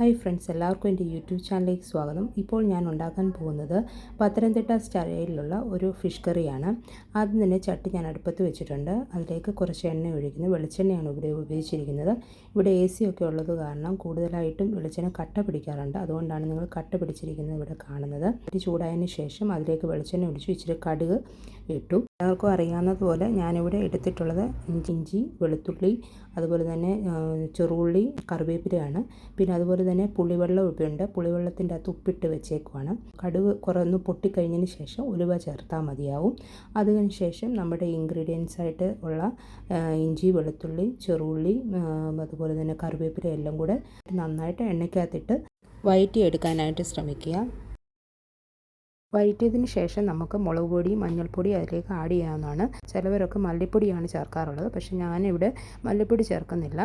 Hi friends, എല്ലാവർക്കും എൻ്റെ YouTube ചാനലിലേക്ക് സ്വാഗതം. ഇപ്പോൾ ഞാൻ ഉണ്ടാക്കാൻ പോകുന്നത് പത്തനംതിട്ട സ്റ്റൈലിലുള്ള ഒരു ഫിഷ് കറിയാണ്. ആദ്യം തന്നെ ചട്ടി ഞാൻ അടുപ്പത്ത് വെച്ചിട്ടുണ്ട്. അതിലേക്ക് കുറച്ച് എണ്ണ ഒഴിക്കുന്നു. വെളിച്ചെണ്ണയാണ് ഇവിടെ ഉപയോഗിച്ചിരിക്കുന്നത്. ഇവിടെ AC ഒക്കെ ഉള്ളത് കാരണം കൂടുതലായിട്ടും വെളിച്ചെണ്ണ കട്ട പിടിക്കാറുണ്ട്. അതുകൊണ്ടാണ് നിങ്ങൾ കട്ട പിടിച്ചിരിക്കുന്നത് ഇവിടെ കാണുന്നത്. ചൂടായതിന് ശേഷം അതിലേക്ക് വെളിച്ചെണ്ണ ഒഴിച്ചു ഇച്ചിരി കടുക് ഇട്ടു. എല്ലാവർക്കും അറിയാവുന്നതുപോലെ ഞാനിവിടെ എടുത്തിട്ടുള്ളത് ഇഞ്ചി, വെളുത്തുള്ളി, അതുപോലെ തന്നെ ചെറുള്ളി, കറിവേപ്പിലയാണ്. പിന്നെ അതുപോലെ തന്നെ പുളിവെള്ളം ഉണ്ട്. പുളിവെള്ളത്തിൻ്റെ അകത്ത് ഉപ്പിട്ട് വെച്ചേക്കുവാണ്. കടുക് കുറന്ന് പൊട്ടിക്കഴിഞ്ഞതിന് ശേഷം ഉലുവ ചേർത്താൽ മതിയാവും. അതിന് ശേഷം നമ്മുടെ ഇൻഗ്രീഡിയൻസ് ആയിട്ട് ഉള്ള ഇഞ്ചി, വെളുത്തുള്ളി, ചെറുള്ളി, അതുപോലെ തന്നെ കറിവേപ്പില എല്ലാം കൂടെ നന്നായിട്ട് എണ്ണയ്ക്കകത്തിട്ട് വഴറ്റിയെടുക്കാനായിട്ട് ശ്രമിക്കുക. വഴറ്റിയതിന് ശേഷം നമുക്ക് മുളക് പൊടി, മഞ്ഞൾപ്പൊടി അതിലേക്ക് ആഡ് ചെയ്യാവുന്നതാണ്. ചിലവരൊക്കെ മല്ലിപ്പൊടിയാണ് ചേർക്കാറുള്ളത്, പക്ഷേ ഞാനിവിടെ മല്ലിപ്പൊടി ചേർക്കുന്നില്ല.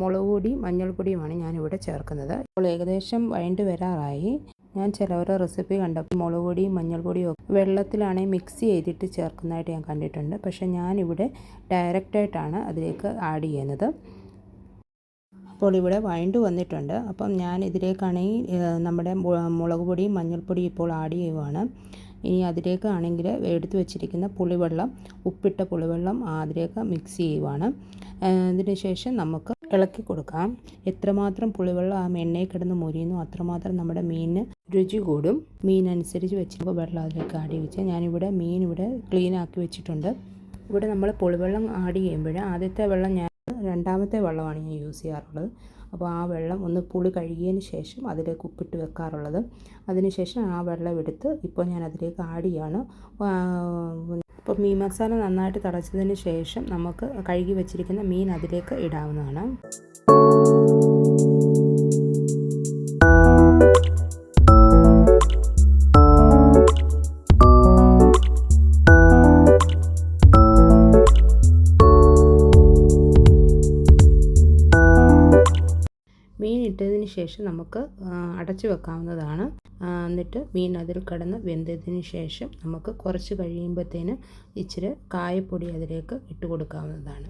മുളക് പൊടി, മഞ്ഞൾപ്പൊടിയുമാണ് ഞാനിവിടെ ചേർക്കുന്നത്. ഇപ്പോൾ ഏകദേശം വഴണ്ട് വരാറായി. ഞാൻ ചിലവരുടെ റെസിപ്പി കണ്ടപ്പോൾ മുളക് പൊടിയും മഞ്ഞൾപ്പൊടിയും ഒക്കെ വെള്ളത്തിലാണെങ്കിൽ മിക്സ് ചെയ്തിട്ട് ചേർക്കുന്നതായിട്ട് ഞാൻ കണ്ടിട്ടുണ്ട്. പക്ഷേ ഞാനിവിടെ ഡയറക്റ്റായിട്ടാണ് അതിലേക്ക് ആഡ് ചെയ്യുന്നത്. അപ്പോൾ ഇവിടെ വഴണ്ട് വന്നിട്ടുണ്ട്. അപ്പം ഞാൻ ഇതിലേക്കാണെങ്കിൽ നമ്മുടെ മുളക് പൊടിയും മഞ്ഞൾപ്പൊടിയും ഇപ്പോൾ ആഡ് ചെയ്യുവാണ്. ഇനി അതിലേക്കാണെങ്കിൽ എടുത്തു വെച്ചിരിക്കുന്ന പുളിവെള്ളം, ഉപ്പിട്ട പുളിവെള്ളം അതിലേക്ക് മിക്സ് ചെയ്യുവാണ്. അതിന് ശേഷം നമുക്ക് ഇളക്കി കൊടുക്കാം. എത്രമാത്രം പുളിവെള്ളം ആ എണ്ണയിൽ കിടന്ന് മൊരിയുന്നു അത്രമാത്രം നമ്മുടെ മീനിന് രുചി കൂടും. മീൻ അനുസരിച്ച് വെച്ച് വെള്ളം അതിലേക്ക് ആഡ് വെച്ചാൽ ഞാനിവിടെ മീൻ ഇവിടെ ക്ലീൻ ആക്കി വെച്ചിട്ടുണ്ട്. ഇവിടെ നമ്മൾ പുളിവെള്ളം ആഡ് ചെയ്യുമ്പോൾ ആദ്യത്തെ വെള്ളം രണ്ടാമത്തെ വെള്ളമാണ് ഞാൻ യൂസ് ചെയ്യാറുള്ളത്. അപ്പോൾ ആ വെള്ളം ഒന്ന് പുളി കഴുകിയതിന് ശേഷം അതിലേക്ക് ഉപ്പിട്ട് വെക്കാറുള്ളത്. അതിനുശേഷം ആ വെള്ളം എടുത്ത് ഇപ്പോൾ ഞാൻ അതിലേക്ക് ആഡ് ചെയ്യാണ്. ഇപ്പോൾ മീൻ മസാല നന്നായിട്ട് തിളച്ചതിന് ശേഷം നമുക്ക് കഴുകി വെച്ചിരിക്കുന്ന മീൻ അതിലേക്ക് ഇടാവുന്നതാണ്. മീൻ ഇട്ടതിന് ശേഷം നമുക്ക് അടച്ചു വെക്കാവുന്നതാണ്. എന്നിട്ട് മീൻ അതിൽ കിടന്ന് വെന്തതിന് ശേഷം നമുക്ക് കുറച്ച് കഴിയുമ്പോഴത്തേന് ഇച്ചിരി കായപ്പൊടി അതിലേക്ക് ഇട്ട് കൊടുക്കാവുന്നതാണ്.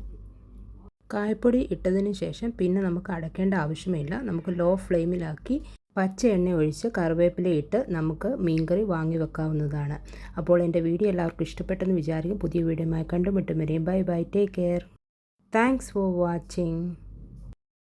കായപ്പൊടി ഇട്ടതിന് ശേഷം പിന്നെ നമുക്ക് അടയ്ക്കേണ്ട ആവശ്യമില്ല. നമുക്ക് ലോ ഫ്ലെയിമിലാക്കി പച്ച എണ്ണ ഒഴിച്ച് കറിവേപ്പില ഇട്ട് നമുക്ക് മീൻകറി വാങ്ങി വെക്കാവുന്നതാണ്. അപ്പോൾ എൻ്റെ വീഡിയോ എല്ലാവർക്കും ഇഷ്ടപ്പെട്ടെന്ന് വിചാരിക്കും. പുതിയ വീഡിയോയുമായി കണ്ടുമുട്ടും വരെയും bye bye, take care. Thanks for watching.